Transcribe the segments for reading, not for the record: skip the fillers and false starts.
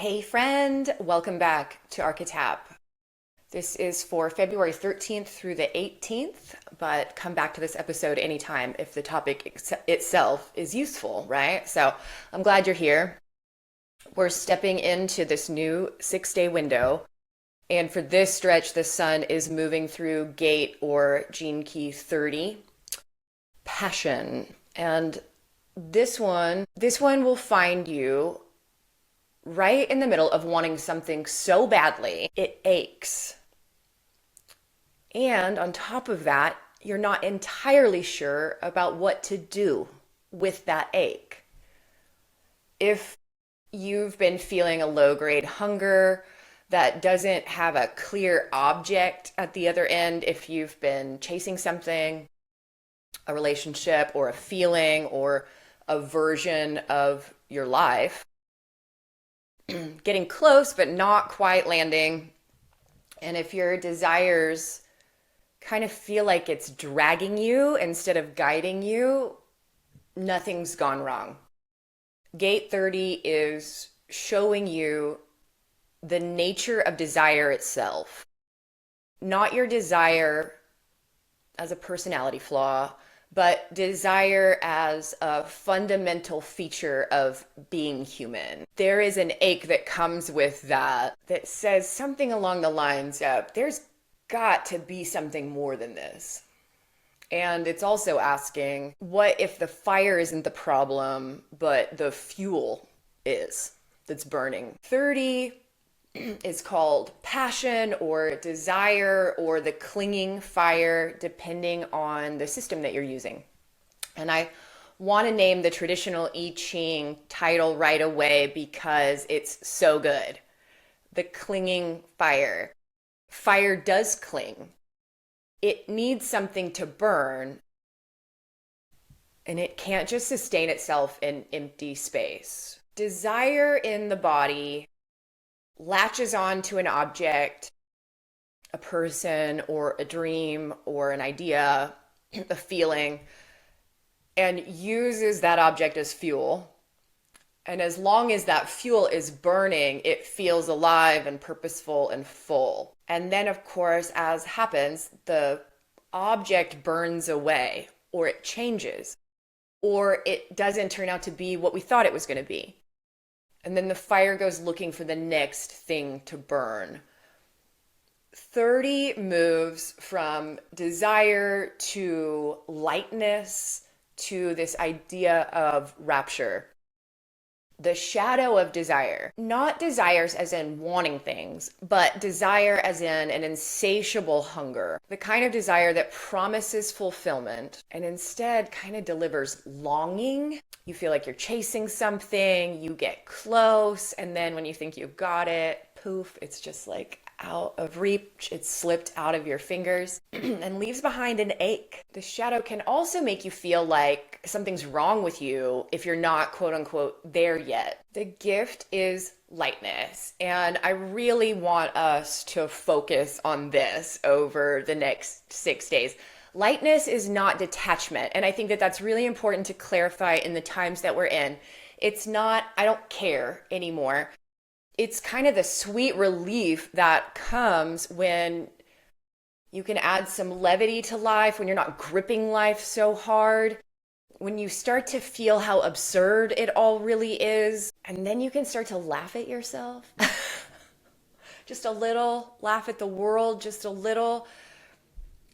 Hey friend, welcome back to Architap. This is for February 13th through the 18th, but come back to this episode anytime if the topic itself is useful, right? So I'm glad you're here. We're stepping into this new 6-day window. And for this stretch, the sun is moving through gate or gene key 30, passion. And this one will find you right in the middle of wanting something so badly, it aches. And on top of that, you're not entirely sure about what to do with that ache. If you've been feeling a low grade hunger that doesn't have a clear object at the other end, if you've been chasing something, a relationship or a feeling or a version of your life, getting close but not quite landing, and if your desires kind of feel like it's dragging you instead of guiding you, nothing's gone wrong. Gate 30 is showing you the nature of desire itself, not your desire as a personality flaw, but desire as a fundamental feature of being human. There is an ache that comes with that says something along the lines of, there's got to be something more than this. And it's also asking, what if the fire isn't the problem, but the fuel is that's burning? 30 is called passion or desire or the clinging fire, depending on the system that you're using. And I want to name the traditional I Ching title right away because it's so good. The clinging fire. Fire does cling. It needs something to burn, and it can't just sustain itself in empty space. Desire in the body latches on to an object, a person or a dream or an idea, a feeling, and uses that object as fuel. And as long as that fuel is burning, it feels alive and purposeful and full. And then, of course, as happens, the object burns away, or it changes, or it doesn't turn out to be what we thought it was going to be. And then the fire goes looking for the next thing to burn. 30 moves from desire to lightness to this idea of rapture. The shadow of desire. Not desires as in wanting things, but desire as in an insatiable hunger. The kind of desire that promises fulfillment and instead kind of delivers longing. You feel like you're chasing something, you get close, and then when you think you've got it, poof, it's just like out of reach. It's slipped out of your fingers and leaves behind an ache. The shadow can also make you feel like something's wrong with you if you're not quote unquote there yet. The gift is lightness. And I really want us to focus on this over the next 6 days. Lightness is not detachment. And I think that that's really important to clarify in the times that we're in. It's not, I don't care anymore. It's kind of the sweet relief that comes when you can add some levity to life, when you're not gripping life so hard, when you start to feel how absurd it all really is, and then you can start to laugh at yourself. Just a little, laugh at the world, just a little.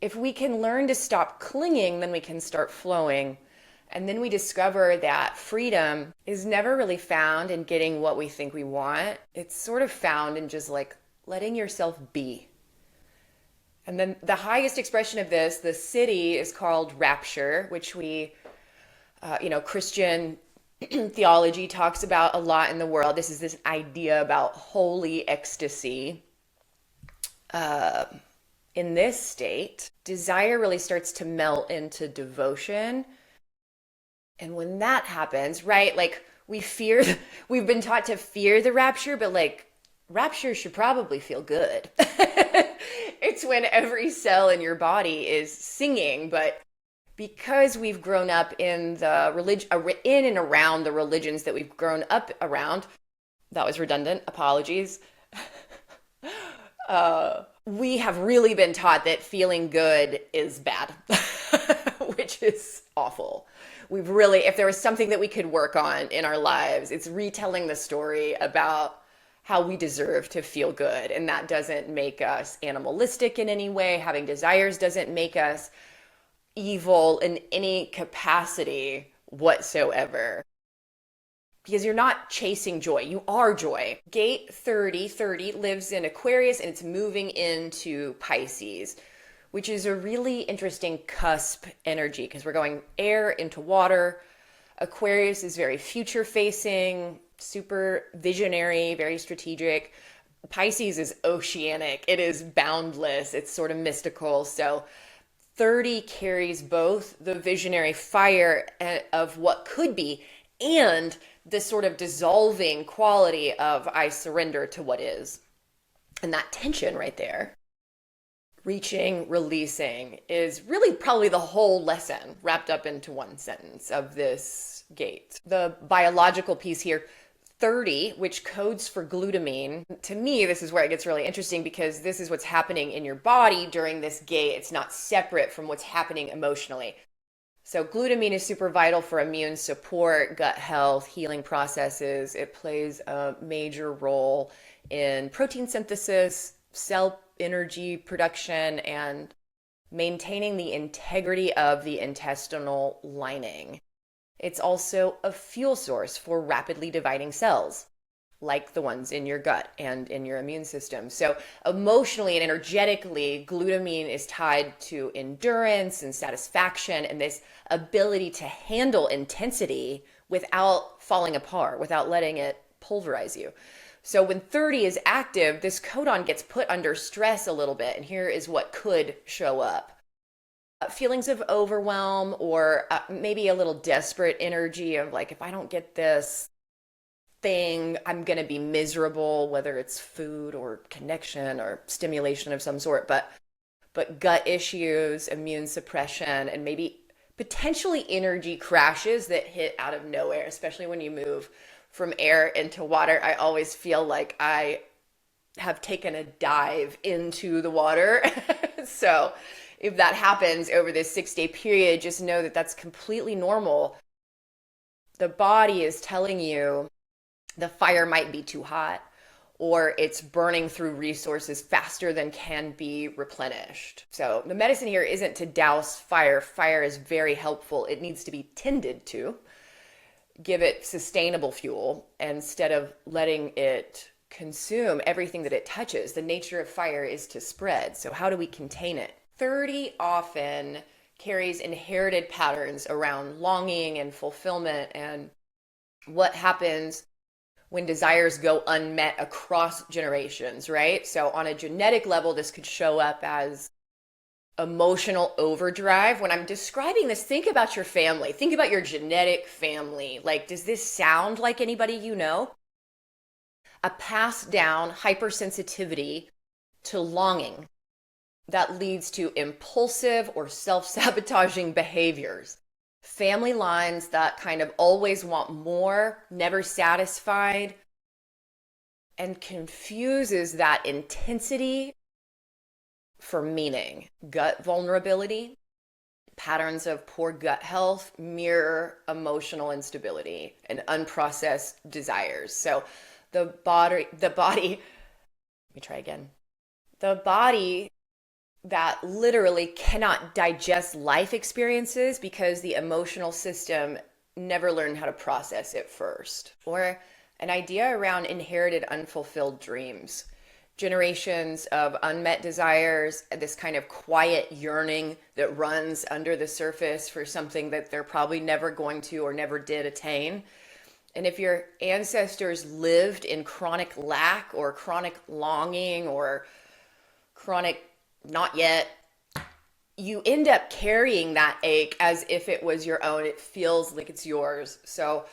If we can learn to stop clinging, then we can start flowing. And then we discover that freedom is never really found in getting what we think we want. It's sort of found in just like letting yourself be. And then the highest expression of this, the city, is called rapture, which Christian theology talks about a lot in the world. This is this idea about holy ecstasy. In this state, desire really starts to melt into devotion. And when that happens, right, like we've been taught to fear the rapture, but like rapture should probably feel good. It's when every cell in your body is singing, but because we've grown up in the in and around the religions that we've grown up around, That was redundant. Apologies. We have really been taught that feeling good is bad, which is awful. We've really, if there was something that we could work on in our lives, it's retelling the story about how we deserve to feel good. And that doesn't make us animalistic in any way. Having desires doesn't make us evil in any capacity whatsoever. Because you're not chasing joy, you are joy. Gate 3030 lives in Aquarius and it's moving into Pisces, which is a really interesting cusp energy because we're going air into water. Aquarius is very future facing, super visionary, very strategic. Pisces is oceanic, it is boundless, it's sort of mystical. So 30 carries both the visionary fire of what could be and this sort of dissolving quality of I surrender to what is. And that tension right there, reaching, releasing, is really probably the whole lesson wrapped up into one sentence of this gate. The biological piece here, 30, which codes for glutamine. To me, this is where it gets really interesting because this is what's happening in your body during this gate. It's not separate from what's happening emotionally. So glutamine is super vital for immune support, gut health, healing processes. It plays a major role in protein synthesis, cell energy production, and maintaining the integrity of the intestinal lining. It's also a fuel source for rapidly dividing cells, like the ones in your gut and in your immune system. So emotionally and energetically, glutamine is tied to endurance and satisfaction and this ability to handle intensity without falling apart, without letting it pulverize you. So when 30 is active, this codon gets put under stress a little bit. And here is what could show up. Feelings of overwhelm or maybe a little desperate energy of like, if I don't get this thing, I'm going to be miserable, whether it's food or connection or stimulation of some sort, but gut issues, immune suppression, and maybe potentially energy crashes that hit out of nowhere, especially when you move from air into water. I always feel like I have taken a dive into the water. So if that happens over this 6-day period, just know that that's completely normal. The body is telling you the fire might be too hot or it's burning through resources faster than can be replenished. So the medicine here isn't to douse fire. Fire is very helpful. It needs to be tended to. Give it sustainable fuel instead of letting it consume everything that it touches. The nature of fire is to spread. So how do we contain it? 30 often carries inherited patterns around longing and fulfillment and what happens when desires go unmet across generations, right? So on a genetic level, this could show up as emotional overdrive. When I'm describing this, think about your family. Think about your genetic family. Like, does this sound like anybody you know? A passed down hypersensitivity to longing that leads to impulsive or self-sabotaging behaviors. Family lines that kind of always want more, never satisfied, and confuses that intensity for meaning. Gut vulnerability, patterns of poor gut health mirror emotional instability and unprocessed desires. So the body, let me try again. The body that literally cannot digest life experiences because the emotional system never learned how to process it first. Or an idea around inherited unfulfilled dreams, generations of unmet desires, this kind of quiet yearning that runs under the surface for something that they're probably never going to or never did attain. And if your ancestors lived in chronic lack or chronic longing or chronic not yet, you end up carrying that ache as if it was your own. It feels like it's yours. So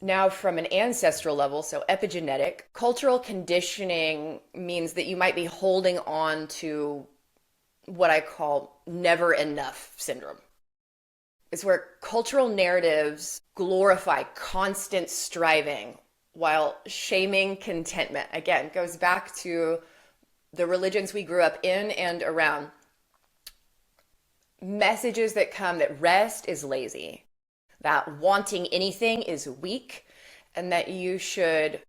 now from an ancestral level, so epigenetic, cultural conditioning means that you might be holding on to what I call never enough syndrome. It's where cultural narratives glorify constant striving while shaming contentment. Again, goes back to the religions we grew up in and around. Messages that come that rest is lazy, that wanting anything is weak, and that you should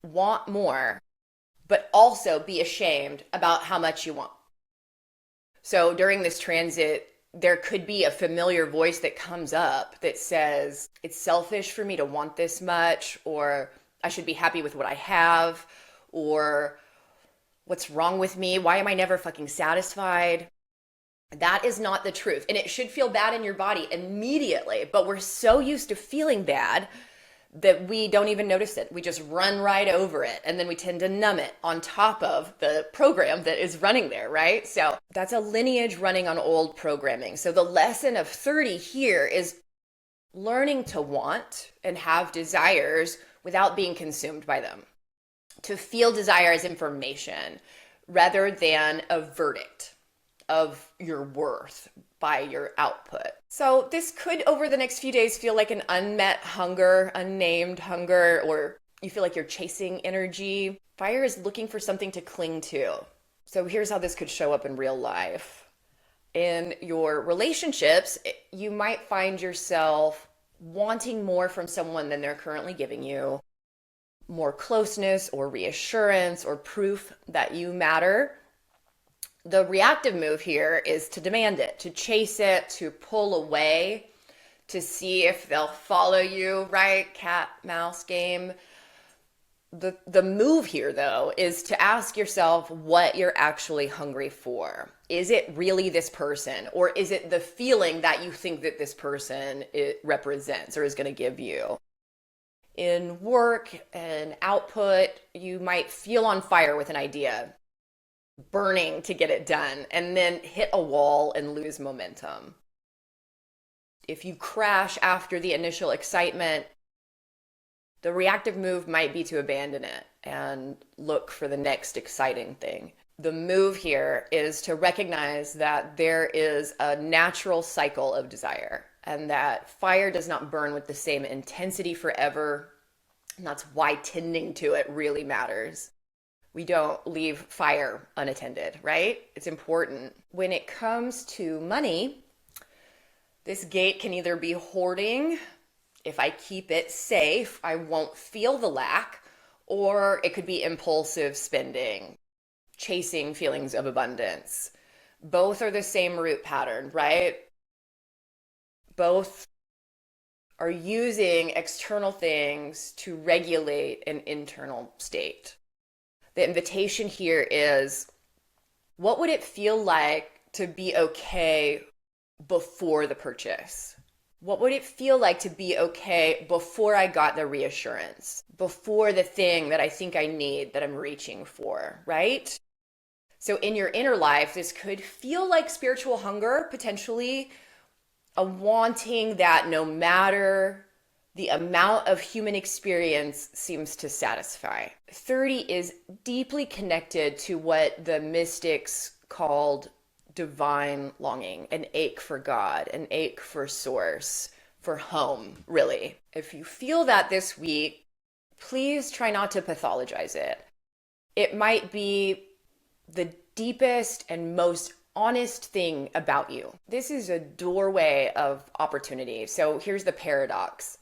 want more, but also be ashamed about how much you want. So during this transit, there could be a familiar voice that comes up that says, it's selfish for me to want this much, or I should be happy with what I have, or what's wrong with me? Why am I never fucking satisfied? That is not the truth. And it should feel bad in your body immediately, but we're so used to feeling bad that we don't even notice it. We just run right over it, and then we tend to numb it on top of the program that is running there, right? So that's a lineage running on old programming. So the lesson of 30 here is learning to want and have desires without being consumed by them. To feel desire as information rather than a verdict of your worth by your output. So this could, over the next few days, feel like an unmet hunger, unnamed hunger, or you feel like you're chasing energy. Fire is looking for something to cling to. So here's how this could show up in real life. In your relationships, you might find yourself wanting more from someone than they're currently giving you, more closeness or reassurance or proof that you matter. The reactive move here is to demand it, to chase it, to pull away, to see if they'll follow you, right? Cat, mouse game. The move here, though, is to ask yourself what you're actually hungry for. Is it really this person, or is it the feeling that you think that this person it represents or is going to give you? In work and output, you might feel on fire with an idea, burning to get it done, and then hit a wall and lose momentum. If you crash after the initial excitement, the reactive move might be to abandon it and look for the next exciting thing. The move here is to recognize that there is a natural cycle of desire and that fire does not burn with the same intensity forever. And that's why tending to it really matters. We don't leave fire unattended, right? It's important. When it comes to money, this gate can either be hoarding. If I keep it safe, I won't feel the lack, or it could be impulsive spending, chasing feelings of abundance. Both are the same root pattern, right? Both are using external things to regulate an internal state. The invitation here is, what would it feel like to be okay before the purchase? What would it feel like to be okay before I got the reassurance, before the thing that I think I need, that I'm reaching for, right? So in your inner life, this could feel like spiritual hunger, potentially a wanting that no matter the amount of human experience seems to satisfy. 30 is deeply connected to what the mystics called divine longing, an ache for God, an ache for source, for home, really. If you feel that this week, please try not to pathologize it. It might be the deepest and most honest thing about you. This is a doorway of opportunity. So here's the paradox.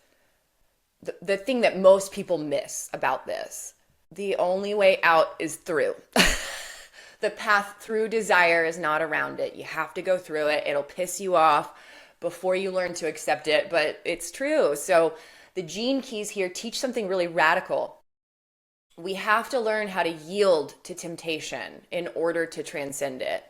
The thing that most people miss about this, the only way out is through. The path through desire is not around it. You have to go through it. It'll piss you off before you learn to accept it, but it's true. So the gene keys here teach something really radical. We have to learn how to yield to temptation in order to transcend it.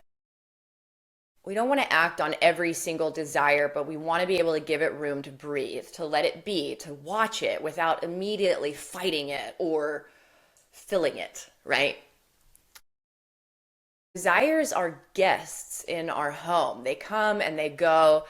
We don't want to act on every single desire, but we want to be able to give it room to breathe, to let it be, to watch it without immediately fighting it or filling it, right? Desires are guests in our home. They come and they go.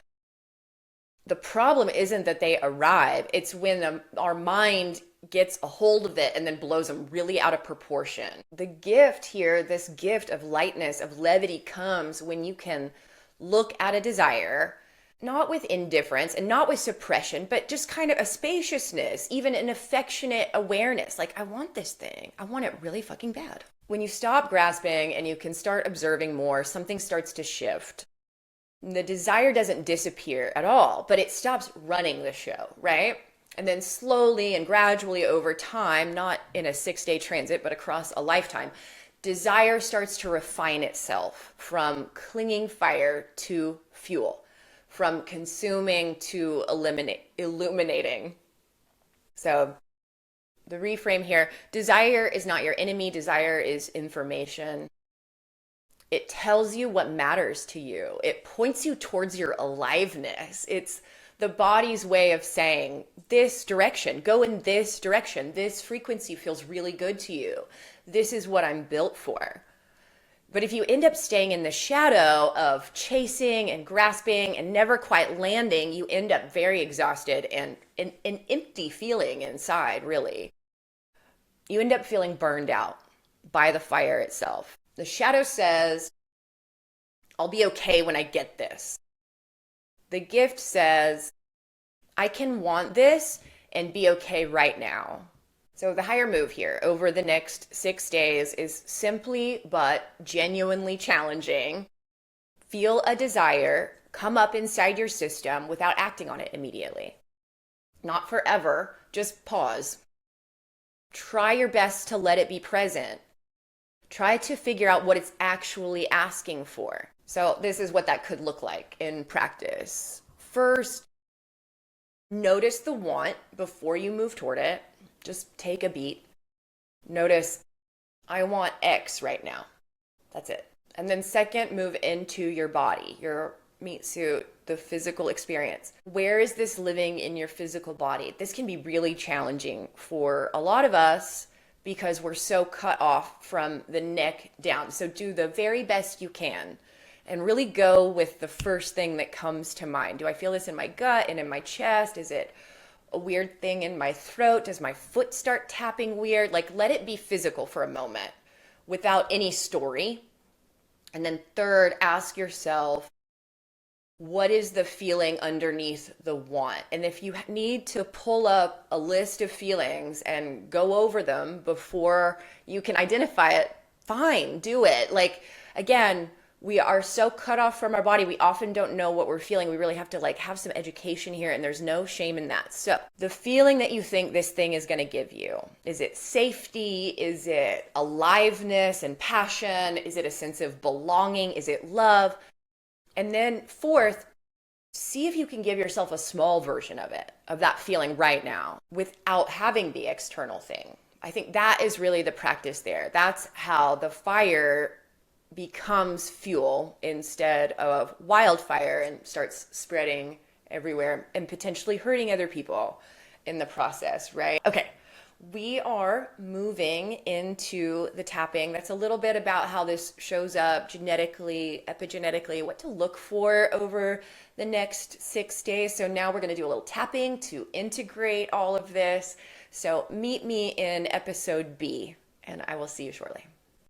The problem isn't that they arrive. It's when our mind gets a hold of it and then blows them really out of proportion. The gift here, this gift of lightness, of levity, comes when you can look at a desire, not with indifference and not with suppression, but just kind of a spaciousness, even an affectionate awareness. Like, I want this thing. I want it really fucking bad. When you stop grasping and you can start observing more, something starts to shift. The desire doesn't disappear at all, but it stops running the show, right? And then slowly and gradually over time, not in a 6-day transit, but across a lifetime, desire starts to refine itself from clinging fire to fuel, from consuming to illuminating. So the reframe here, desire is not your enemy. Desire is information. It tells you what matters to you. It points you towards your aliveness. It's the body's way of saying, this direction, go in this direction. This frequency feels really good to you. This is what I'm built for. But if you end up staying in the shadow of chasing and grasping and never quite landing, you end up very exhausted and an empty feeling inside, really. You end up feeling burned out by the fire itself. The shadow says, I'll be okay when I get this. The gift says, I can want this and be okay right now. So the higher move here over the next 6 days is simply but genuinely challenging. Feel a desire come up inside your system without acting on it immediately. Not forever, just pause. Try your best to let it be present. Try to figure out what it's actually asking for. So this is what that could look like in practice. First, notice the want before you move toward it. Just take a beat. Notice, I want X right now. That's it. And then second, move into your body, your meat suit, the physical experience. Where is this living in your physical body? This can be really challenging for a lot of us because we're so cut off from the neck down. So do the very best you can and really go with the first thing that comes to mind. Do I feel this in my gut and in my chest? Is it a weird thing in my throat? Does my foot start tapping weird? Like, let it be physical for a moment without any story. And then third, ask yourself, what is the feeling underneath the want? And if you need to pull up a list of feelings and go over them before you can identify it, fine, do it. Like, again, we are so cut off from our body. We often don't know what we're feeling. We really have to have some education here, and there's no shame in that. So the feeling that you think this thing is going to give you, is it safety? Is it aliveness and passion? Is it a sense of belonging? Is it love? And then fourth, see if you can give yourself a small version of it, of that feeling right now, without having the external thing. I think that is really the practice there. That's how the fire becomes fuel instead of wildfire and starts spreading everywhere and potentially hurting other people in the process, right? Okay. We are moving into the tapping. That's a little bit about how this shows up genetically, epigenetically, what to look for over the next 6 days. So now we're going to do a little tapping to integrate all of this. So meet me in episode B, and I will see you shortly.